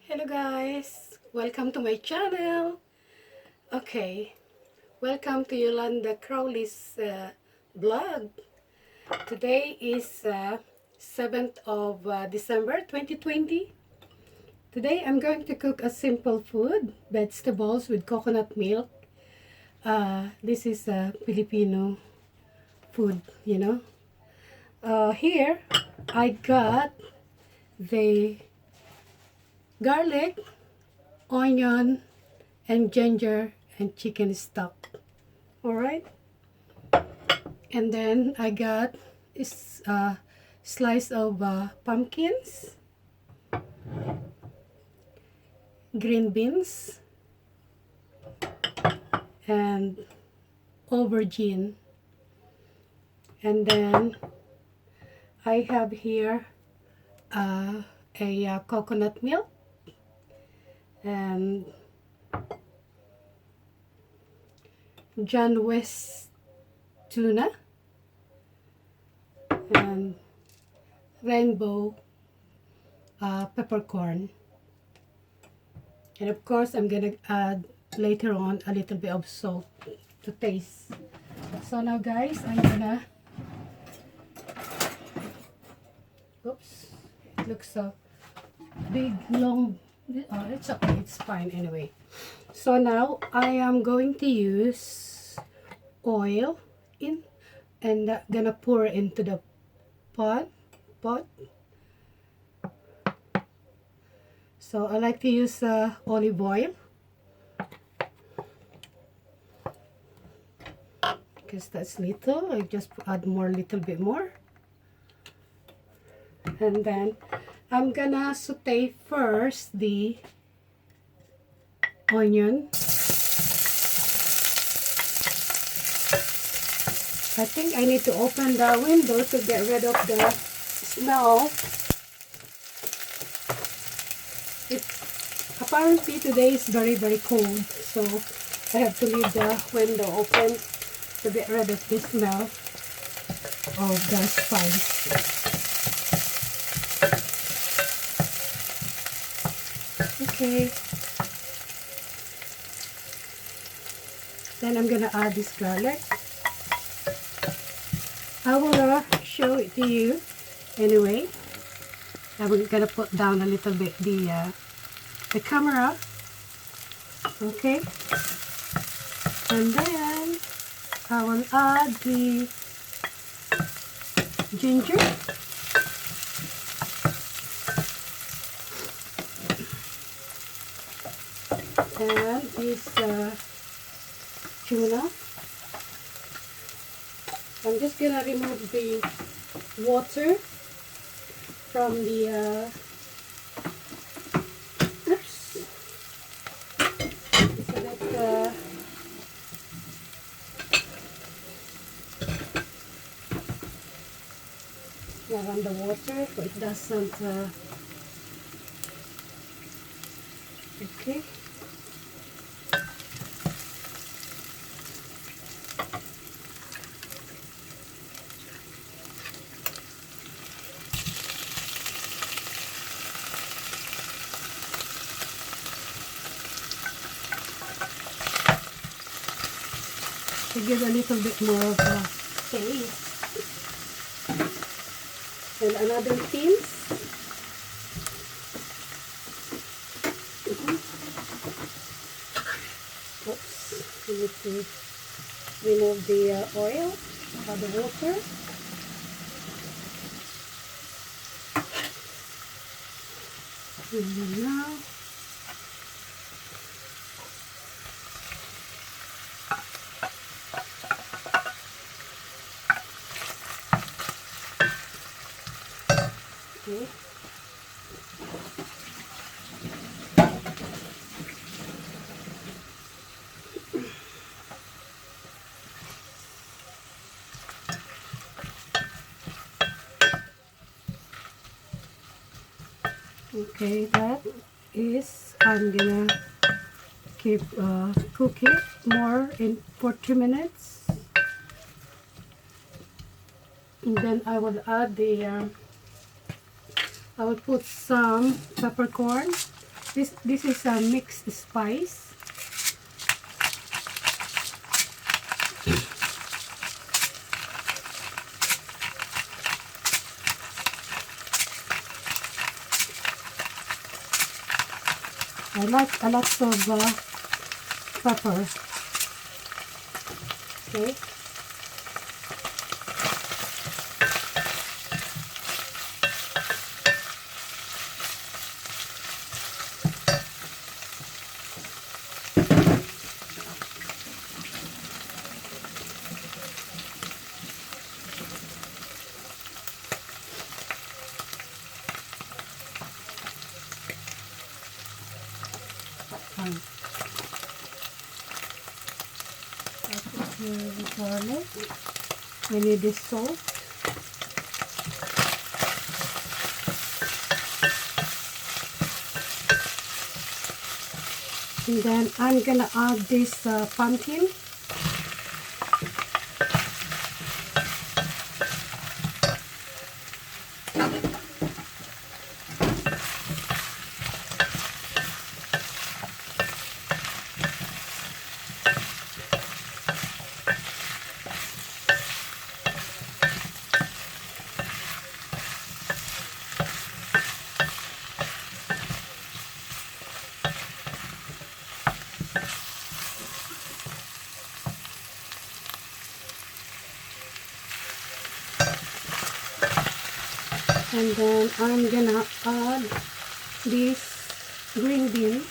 Hello guys, welcome to my channel. Okay, welcome to Yolanda Crowley's vlog. Today is 7th of December 2020. Today I'm going to cook a simple food, vegetables with coconut milk. This is a Filipino food, you know. Here I got the garlic, onion, and ginger and chicken stock. Alright, and then I got is slice of pumpkins, green beans, and aubergine. And then I have here a coconut milk and John West tuna and rainbow peppercorn. And of course, I'm gonna add later on a little bit of salt to taste. So now guys, I'm gonna, oops, it looks so big, long. Oh, it's okay, it's fine anyway. So now I am going to use oil in and gonna pour into the pot. So I like to use olive oil because that's little. I just add more, little bit more, and then I'm gonna saute first the onion. I think I need to open the window to get rid of the smell. Apparently today is very cold, so I have to leave the window open to get rid of the smell of the spice. Okay. Then I'm gonna add this garlic. I will show it to you anyway. I'm gonna put down a little bit the camera. Okay. And then I will add the ginger. And this tuna. I'm just gonna remove the water from the oops, so that around the water so it doesn't okay. To give a little bit more of a taste. And another piece. Oops, we need to remove the oil of the water. And then now okay. Okay, that is, I'm gonna keep cook it more for 2 minutes, and then I will add the I will put some peppercorn This is a mixed spice. I like a lot of pepper. Okay. Garlic. I need this salt. And then I'm gonna add this pumpkin. And then I'm gonna add these green beans.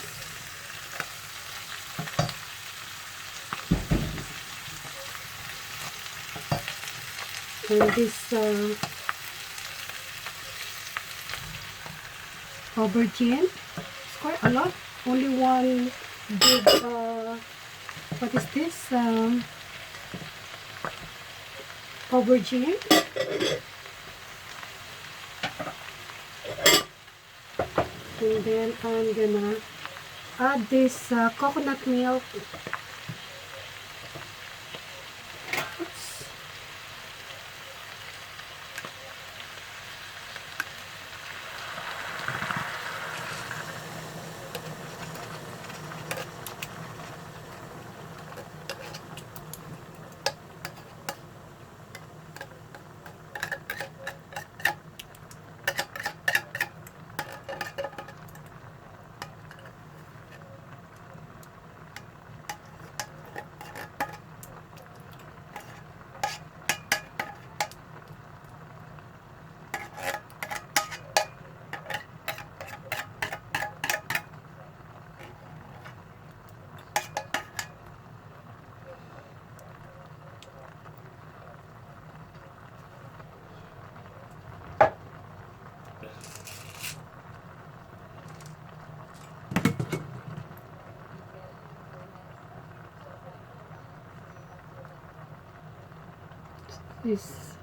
And this aubergine. It's quite a lot. Only one big, what is this? Aubergine. And then I'm gonna add this coconut milk. Oops.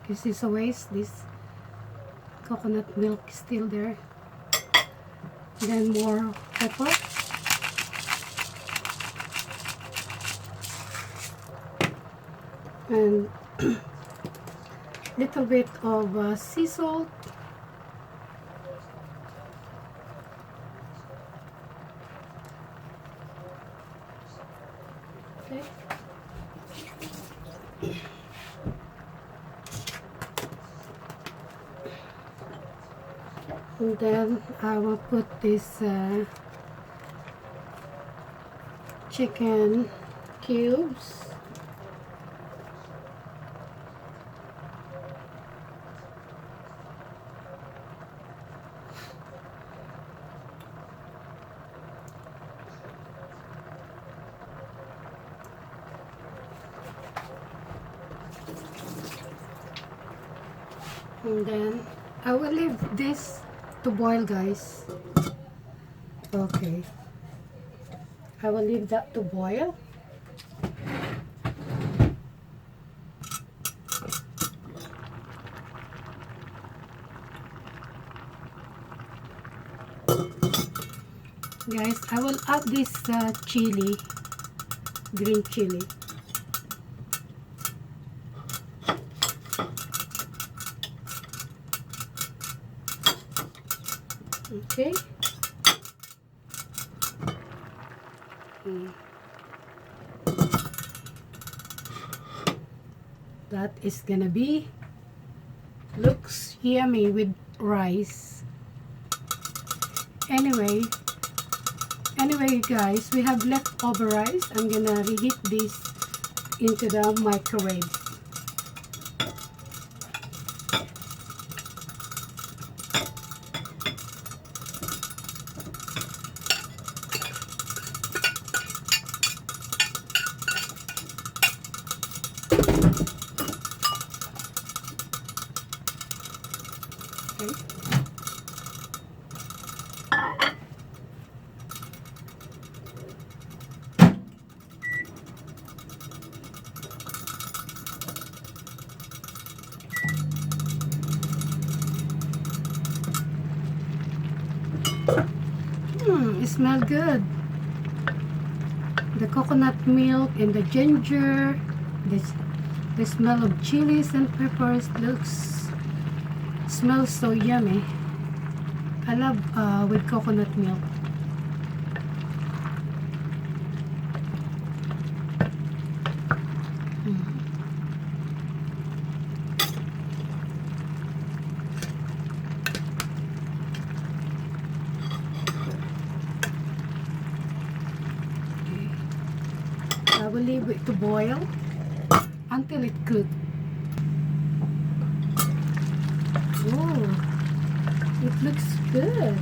This is a waste. This coconut milk is still there. Then more pepper. And little bit of sea salt. Okay. And then I will put this chicken cubes. And then I will leave this to boil, guys. Okay, I will leave that to boil. Guys, I will add this chili, green chili. Okay. Mm. That is gonna be, looks yummy with rice. Anyway, guys, we have leftover rice. I'm gonna reheat this into the microwave. It smells good. The coconut milk and the ginger, the smell of chilies and peppers smells so yummy. I love with coconut milk. I will leave it to boil until it cooks. Oh, it looks good.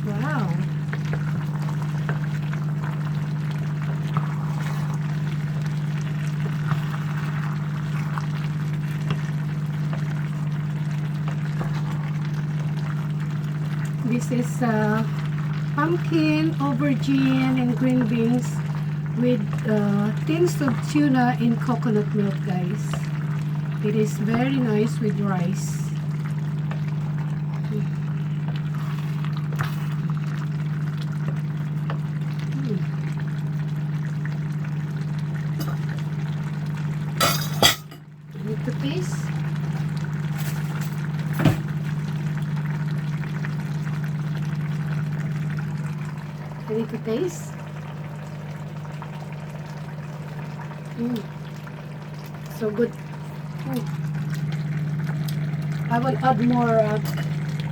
Wow. This is pumpkin, aubergine, and green beans with tins of tuna in coconut milk, guys. It is very nice with rice. I need to taste. I need to taste. So good. I will add more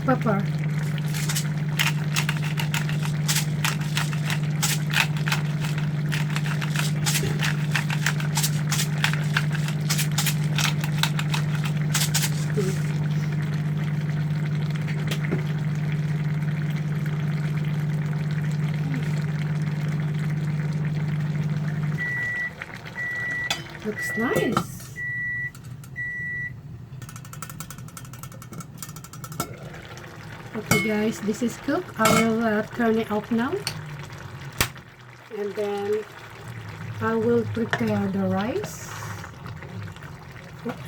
pepper. Looks nice. Okay guys, this is cooked. I will turn it off now. And then I will prepare the rice. Oops.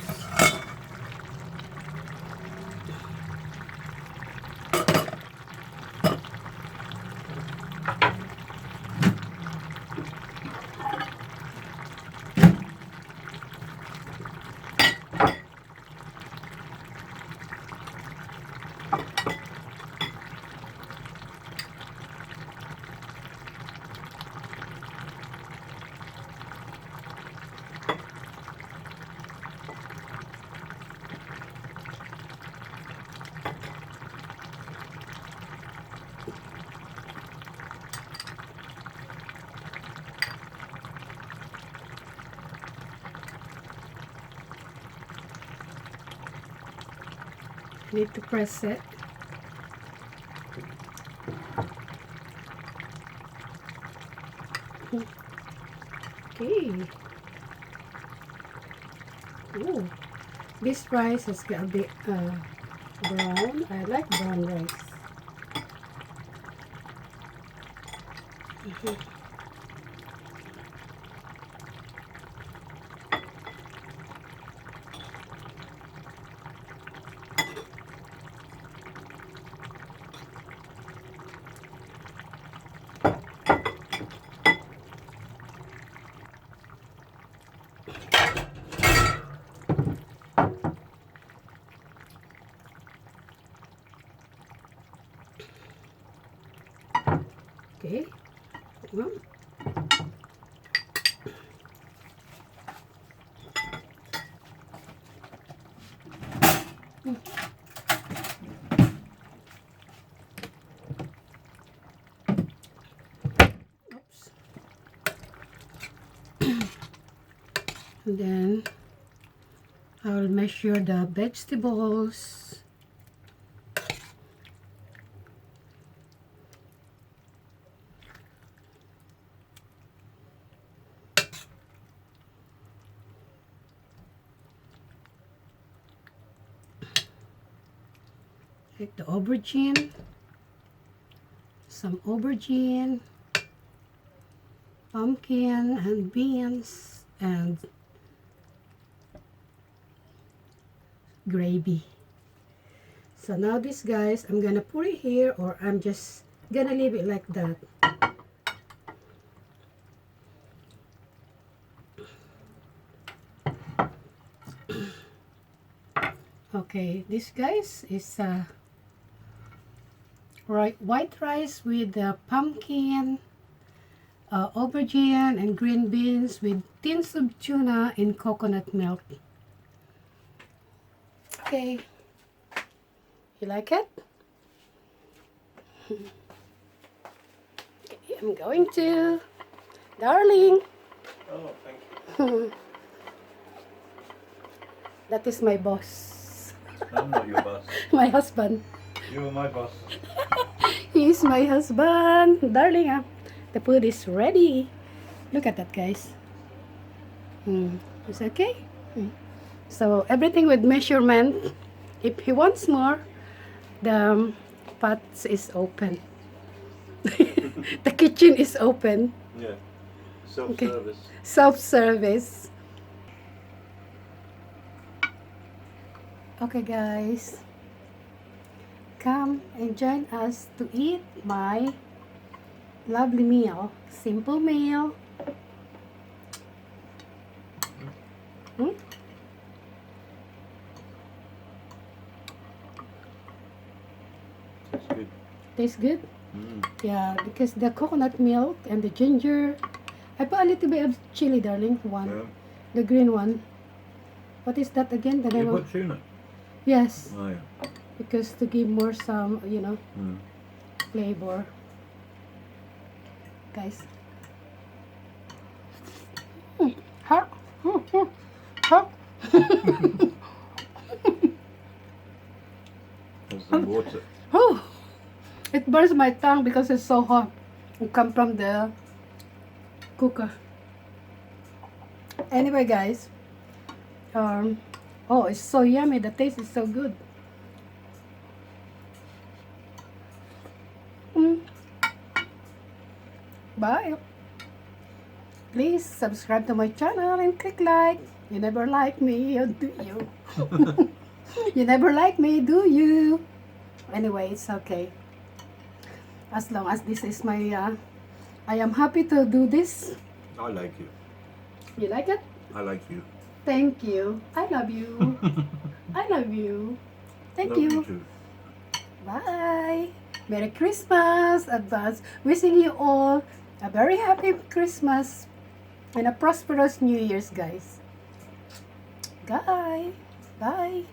Need to press it. Okay. Ooh, this rice has got a bit brown. I like brown rice. Okay, Well, oops. And then I'll measure the vegetables. Take the aubergine, some aubergine, pumpkin and beans, and gravy. So now this, guys, I'm gonna put it here, or I'm just gonna leave it like that. Okay, this, guys, is white rice with pumpkin, aubergine and green beans with tins of tuna in coconut milk. Okay, you like it? Okay, I'm going to, darling. Oh, thank you. That is my boss. I'm not your boss. My husband. You are my boss. He is my husband. Darling, the food is ready. Look at that, guys. It's okay. So everything with measurement. If he wants more, the pot is open. The kitchen is open. Yeah. Self-service. Okay. Self-service. Okay, guys. Come and join us to eat my lovely meal. Simple meal. It's good. Tastes good? Yeah, because the coconut milk and the ginger. I put a little bit of chili, darling. One. Yeah. The green one. What is that again? The name You of... put tuna? Yes. Oh, yeah. Because to give more some, flavor. Guys. Hot. Hot. There's some water. Oh, it burns my tongue because it's so hot. It comes from the cooker. Anyway, guys. Oh, it's so yummy. The taste is so good. Bye. Please subscribe to my channel and click like. You never like me, or do you? You never like me, do you? Anyway, it's okay. As long as this is my, I am happy to do this. I like you. You like it? I like you. Thank you. I love you. I love you. Thank Love you. too. Bye. Merry Christmas advance. Wishing you all a very happy Christmas and a prosperous New Year's, guys. Bye. Bye.